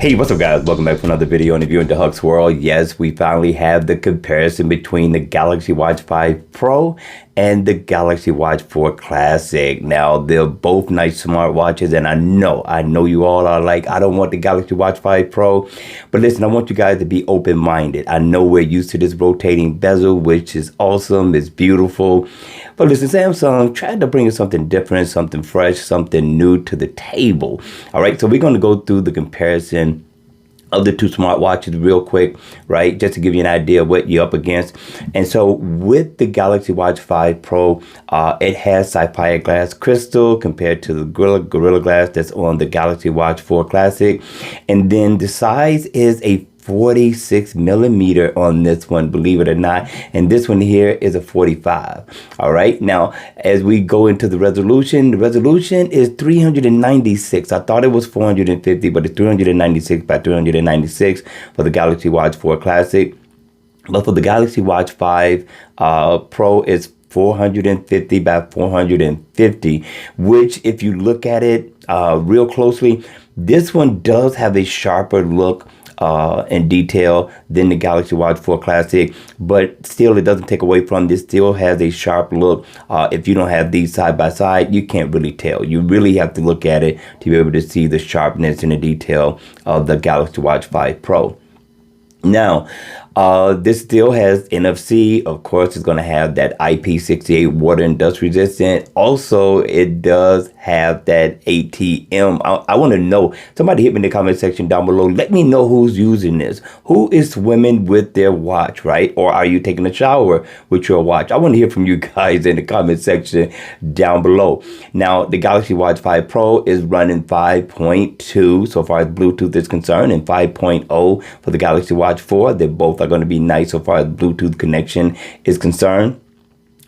Hey, what's up guys? Welcome back for another video. And if you're into Huck's World, yes, we finally have the comparison between the Galaxy Watch 5 Pro and the Galaxy Watch 4 Classic. Now, they're both nice smartwatches, and I know you all are like, I don't want the Galaxy Watch 5 Pro. But listen, I want you guys to be open-minded. I know we're used to this rotating bezel, which is awesome, it's beautiful. But listen, Samsung tried to bring us something different, something fresh, something new to the table. All right, so we're going to go through the comparison of the two smartwatches real quick, right? Just to give you an idea of what you're up against. And so with the Galaxy Watch 5 Pro, it has sapphire glass crystal compared to the Gorilla Glass that's on the Galaxy Watch 4 Classic. And then the size is a 46 millimeter on this one, believe it or not, and this one here is a 45. All right, now as we go into the resolution is 396. I thought it was 450, but it's 396 by 396 for the Galaxy Watch 4 Classic. But for the Galaxy Watch 5 Pro, it's 450 by 450, which if you look at it real closely, this one does have a sharper look in detail than the Galaxy Watch 4 Classic, but still it doesn't take away from this. Still has a sharp look. If you don't have these side by side, you can't really tell. You really have to look at it to be able to see the sharpness and the detail of the Galaxy Watch 5 Pro. Now, this still has NFC. Of course, it's going to have that IP68 water and dust resistant. Also, it does have that ATM. I want to know, somebody hit me in the comment section down below. Let me know who's using this. Who is swimming with their watch, right? Or are you taking a shower with your watch? I want to hear from you guys in the comment section down below. Now, the Galaxy Watch 5 Pro is running 5.2 so far as Bluetooth is concerned, and 5.0 for the Galaxy Watch 4. They both are going to be nice so far as Bluetooth connection is concerned.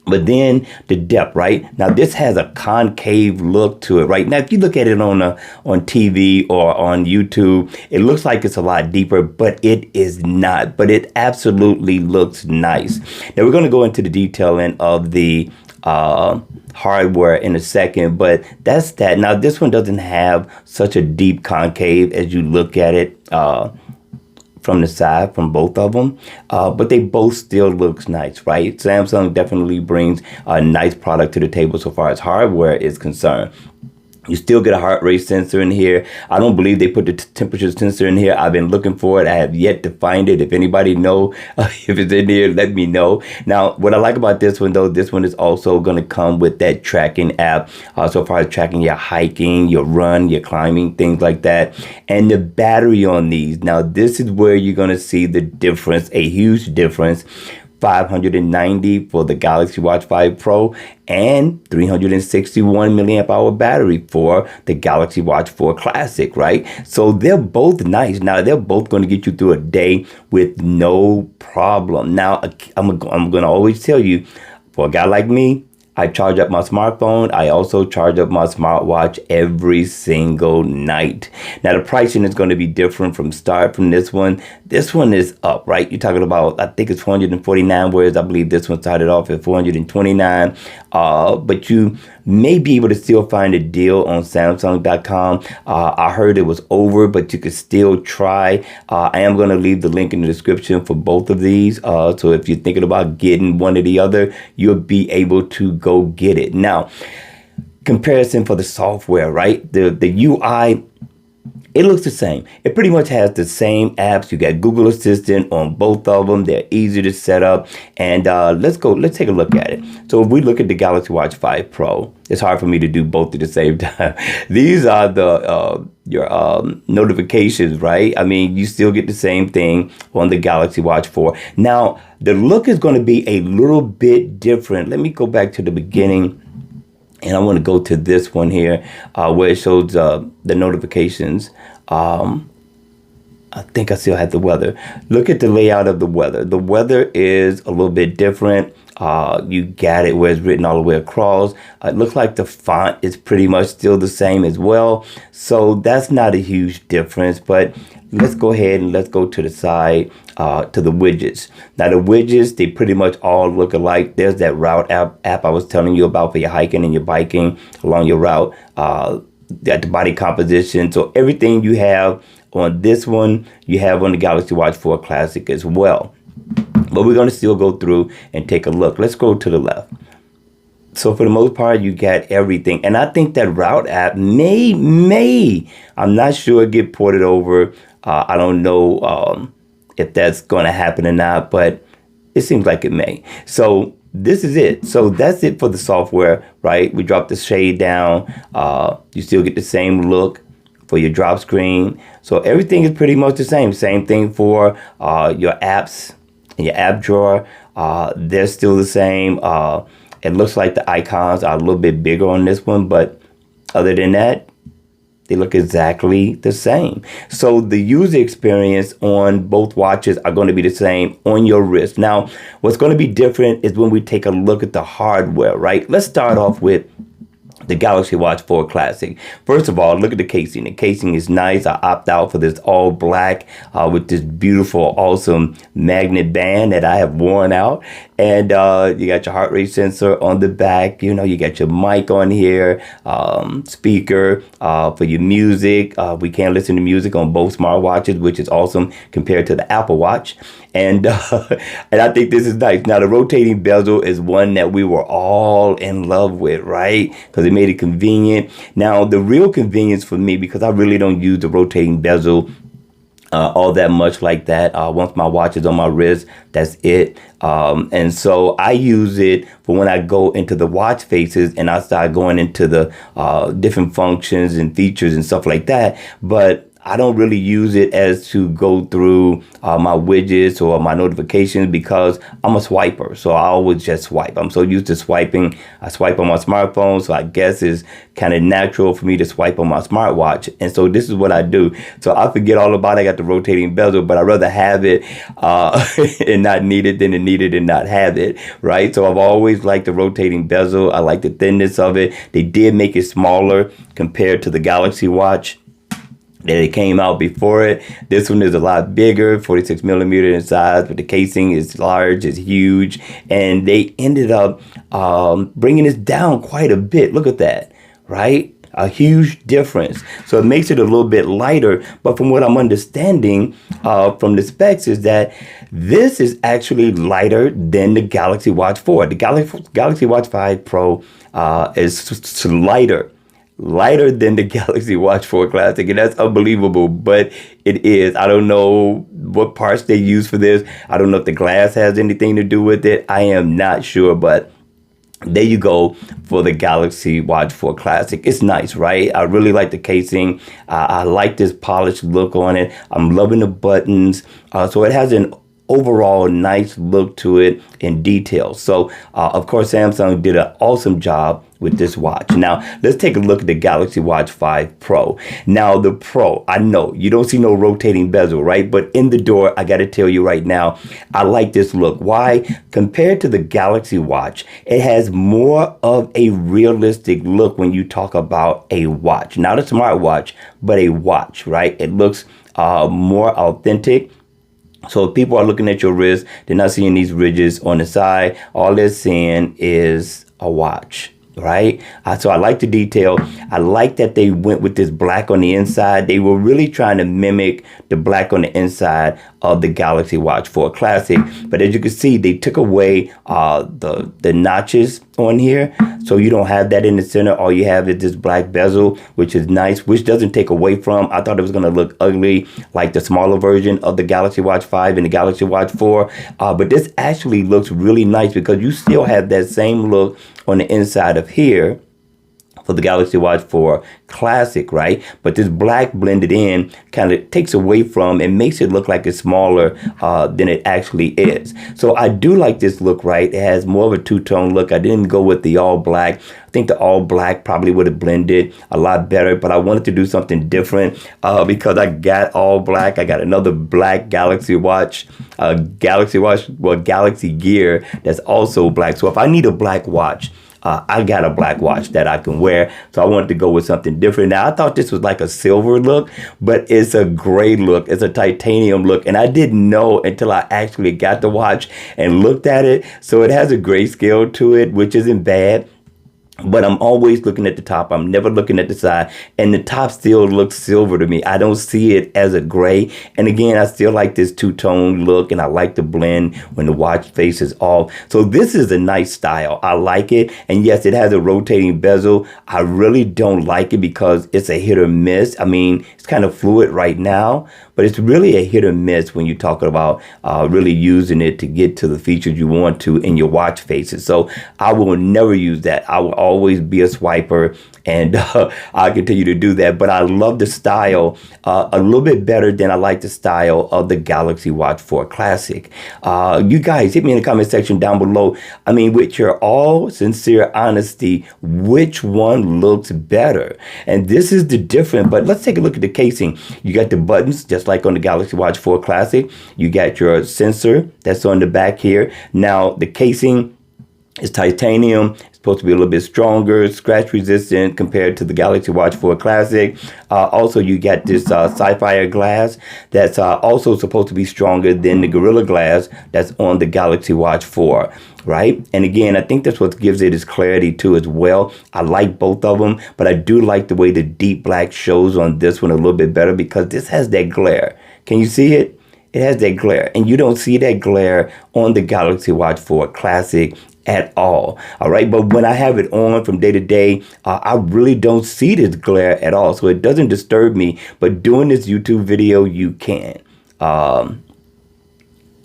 But then the depth, right? Now this has a concave look to it, right? Now if you look at it on TV or on YouTube, it looks like it's a lot deeper, but it is not. But it absolutely looks nice. Now we're going to go into the detailing of the hardware in a second, but that's that. Now this one doesn't have such a deep concave as you look at it from the side, from both of them, but they both still looks nice, right? Samsung definitely brings a nice product to the table so far as hardware is concerned. You still get a heart rate sensor in here. I don't believe they put the temperature sensor in here. I've been looking for it. I have yet to find it. If anybody know if it's in here, let me know. Now, what I like about this one, though, this one is also going to come with that tracking app. So far as tracking your hiking, your run, your climbing, things like that. And the battery on these. Now, this is where you're going to see the difference, a huge difference. 590 for the Galaxy Watch 5 Pro and 361 milliamp hour battery for the Galaxy Watch 4 Classic, right? So they're both nice. Now they're both going to get you through a day with no problem. Now I'm going to always tell you, for a guy like me, I charge up my smartphone. I also charge up my smartwatch every single night. Now, the pricing is going to be different from this one. This one is up, right? You're talking about, I think it's 449, whereas I believe this one started off at 429. But you may be able to still find a deal on Samsung.com. I heard it was over, but you could still try. I am going to leave the link in the description for both of these. So if you're thinking about getting one or the other, you'll be able to go get it. Now, comparison for the software, right? The UI, it looks the same. It pretty much has the same apps. You got Google Assistant on both of them. They're easy to set up. And let's take a look at it. So if we look at the Galaxy Watch 5 Pro, it's hard for me to do both at the same time. These are your notifications, right? I mean, you still get the same thing on the Galaxy Watch 4. Now, the look is going to be a little bit different. Let me go back to the beginning. And I want to go to this one here where it shows the notifications. I think I still have the weather. Look at the layout of the weather. The weather is a little bit different. You got it where it's written all the way across. It looks like the font is pretty much still the same as well. So that's not a huge difference, but let's go ahead and let's go to the side to the widgets. Now the widgets, they pretty much all look alike. There's that route app I was telling you about for your hiking and your biking along your route. The body composition. So everything you have on this one, you have on the Galaxy Watch 4 Classic as well. But we're going to still go through and take a look. Let's go to the left. So for the most part, you got everything. And I think that Route app may, I'm not sure, get ported over. I don't know if that's going to happen or not, but it seems like it may. So this is it. So that's it for the software, right? We drop the shade down. You still get the same look for your drop screen. So everything is pretty much the same. Same thing for your apps and your app drawer. They're still the same. It looks like the icons are a little bit bigger on this one, but other than that, they look exactly the same. So the user experience on both watches are going to be the same on your wrist. Now, what's going to be different is when we take a look at the hardware, right? Let's start off with the Galaxy Watch 4 Classic. First of all, look at the casing. The casing is nice. I opt out for this all black with this beautiful, awesome magnet band that I have worn out. And you got your heart rate sensor on the back. You know, you got your mic on here, speaker for your music. We can listen to music on both smartwatches, which is awesome compared to the Apple Watch. And and I think this is nice. Now, the rotating bezel is one that we were all in love with, right? Because it made it convenient. Now, the real convenience for me, because I really don't use the rotating bezel all that much like that. Once my watch is on my wrist, that's it. And so I use it for when I go into the watch faces and I start going into the different functions and features and stuff like that. But I don't really use it as to go through my widgets or my notifications because I'm a swiper. So I always just swipe. I'm so used to swiping. I swipe on my smartphone. So I guess it's kind of natural for me to swipe on my smartwatch. And so this is what I do. So I forget all about it. I got the rotating bezel, but I'd rather have it and not need it than to need it and not have it. Right. So I've always liked the rotating bezel. I like the thinness of it. They did make it smaller compared to the Galaxy Watch that it came out before it. This one is a lot bigger, 46 millimeter in size, but the casing is large, it's huge, and they ended up bringing this down quite a bit. Look at that, right? A huge difference. So it makes it a little bit lighter, but from what I'm understanding from the specs is that this is actually lighter than the Galaxy Watch 4. The Galaxy Watch 5 Pro is lighter than the Galaxy Watch 4 Classic, and that's unbelievable, but it is. I don't know what parts they use for this. I don't know if the glass has anything to do with it. I am not sure, but there you go for the Galaxy Watch 4 Classic. It's nice, right? I really like the casing. I like this polished look on it. I'm loving the buttons. So it has an overall nice look to it in detail. So, of course, Samsung did an awesome job with this watch. Now, let's take a look at the Galaxy Watch 5 Pro. Now, the Pro, I know you don't see no rotating bezel, right? But in the door, I got to tell you right now, I like this look. Why? Compared to the Galaxy Watch, it has more of a realistic look when you talk about a watch. Not a smartwatch, but a watch, right? It looks more authentic. So if people are looking at your wrist, they're not seeing these ridges on the side. All they're seeing is a watch, right? So I like the detail. I like that they went with this black on the inside. They were really trying to mimic the black on the inside of the Galaxy Watch 4 Classic. But as you can see, they took away the notches on here. So you don't have that in the center. All you have is this black bezel, which is nice, which doesn't take away from. I thought it was going to look ugly like the smaller version of the Galaxy Watch 5 and the Galaxy Watch 4. But this actually looks really nice because you still have that same look on the inside of here for the Galaxy Watch 4 Classic, right? But this black blended in kind of takes away from and makes it look like it's smaller than it actually is. So I do like this look, right? It has more of a two-tone look. I didn't go with the all black. I think the all black probably would have blended a lot better, but I wanted to do something different because I got all black. I got another black Galaxy Watch, Galaxy Gear that's also black. So if I need a black watch, I got a black watch that I can wear, so I wanted to go with something different. Now, I thought this was like a silver look, but it's a gray look. It's a titanium look, and I didn't know until I actually got the watch and looked at it. So it has a grayscale to it, which isn't bad. but I'm always looking at the top. I'm never looking at the side. And the top still looks silver to me. I don't see it as a gray. And again, I still like this two-tone look, and I like the blend when the watch face is off. So this is a nice style. I like it. And yes, it has a rotating bezel. I really don't like it because it's a hit or miss. I mean, it's kind of fluid right now, but it's really a hit or miss when you're talking about really using it to get to the features you want to in your watch faces. So I will never use that. I will always be a swiper, and I'll continue to do that. But I love the style a little bit better than I like the style of the Galaxy Watch 4 Classic. You guys hit me in the comment section down below. I mean, with your all sincere honesty, which one looks better? And this is the difference. But let's take a look at the casing. You got the buttons, just like on the Galaxy Watch 4 Classic. You got your sensor that's on the back here. Now, the casing is titanium. It's supposed to be a little bit stronger, scratch resistant compared to the Galaxy Watch 4 Classic. Also, you got this sapphire glass that's also supposed to be stronger than the Gorilla Glass that's on the Galaxy Watch 4, right? And again, I think that's what gives it its clarity too as well. I like both of them, but I do like the way the deep black shows on this one a little bit better because this has that glare. Can you see it? It has that glare, and you don't see that glare on the Galaxy Watch 4 Classic at all. All right. But when I have it on from day to day, I really don't see this glare at all. So it doesn't disturb me. But doing this YouTube video, you can.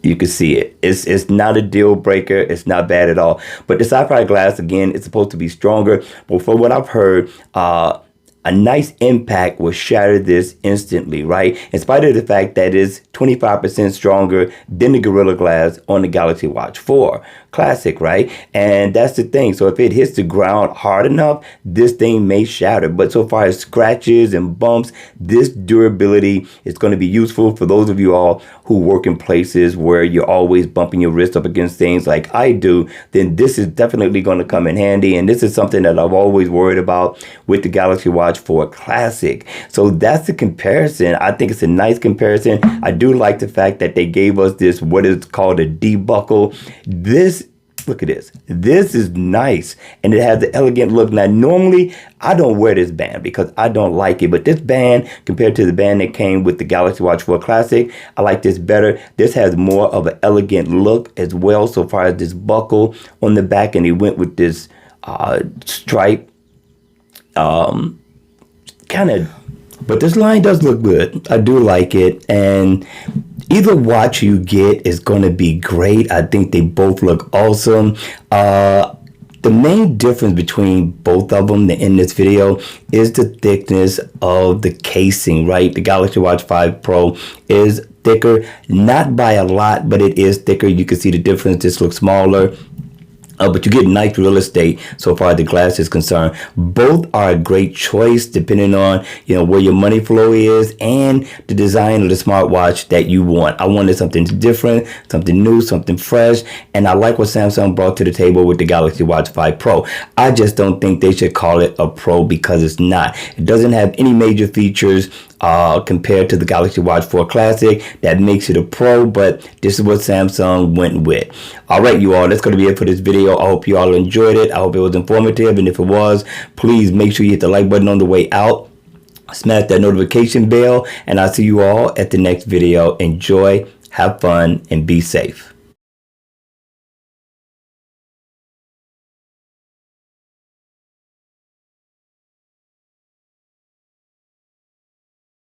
You can see it. It's not a deal breaker. It's not bad at all. But the sapphire glass, again, it's supposed to be stronger. But from what I've heard, a nice impact will shatter this instantly, right? In spite of the fact that it's 25% stronger than the Gorilla Glass on the Galaxy Watch 4 Classic, right? And that's the thing. So if it hits the ground hard enough, this thing may shatter. But so far as scratches and bumps, this durability is going to be useful for those of you all who work in places where you're always bumping your wrist up against things like I do. Then this is definitely going to come in handy. And this is something that I've always worried about with the Galaxy Watch 4 Classic. So that's the comparison. I think it's a nice comparison. I do like the fact that they gave us this, what is called a debuckle. This, look at this. This is nice. And it has the elegant look. Now, normally I don't wear this band because I don't like it. But this band, compared to the band that came with the Galaxy Watch 4 Classic, I like this better. This has more of an elegant look as well, so far as this buckle on the back. And he went with this stripe. Kind of, but this line does look good. I do like it, and either watch you get is going to be great. I think they both look awesome. The main difference between both of them in this video is the thickness of the casing, right? The Galaxy Watch 5 Pro is thicker, not by a lot, but it is thicker. You can see the difference. This looks smaller. But you get nice real estate so far as the glass is concerned. Both are a great choice depending on, you know, where your money flow is and the design of the smartwatch that you want. I wanted something different, something new, something fresh. And I like what Samsung brought to the table with the Galaxy Watch 5 Pro. I just don't think they should call it a Pro because it's not. It doesn't have any major features compared to the Galaxy Watch 4 Classic that makes it a Pro, but this is what Samsung went with. All right, you all, that's going to be it for this video. I hope you all enjoyed it. I hope it was informative, and if it was, please make sure you hit the like button on the way out. Smash that notification bell, and I'll see you all at the next video. Enjoy, have fun, and be safe.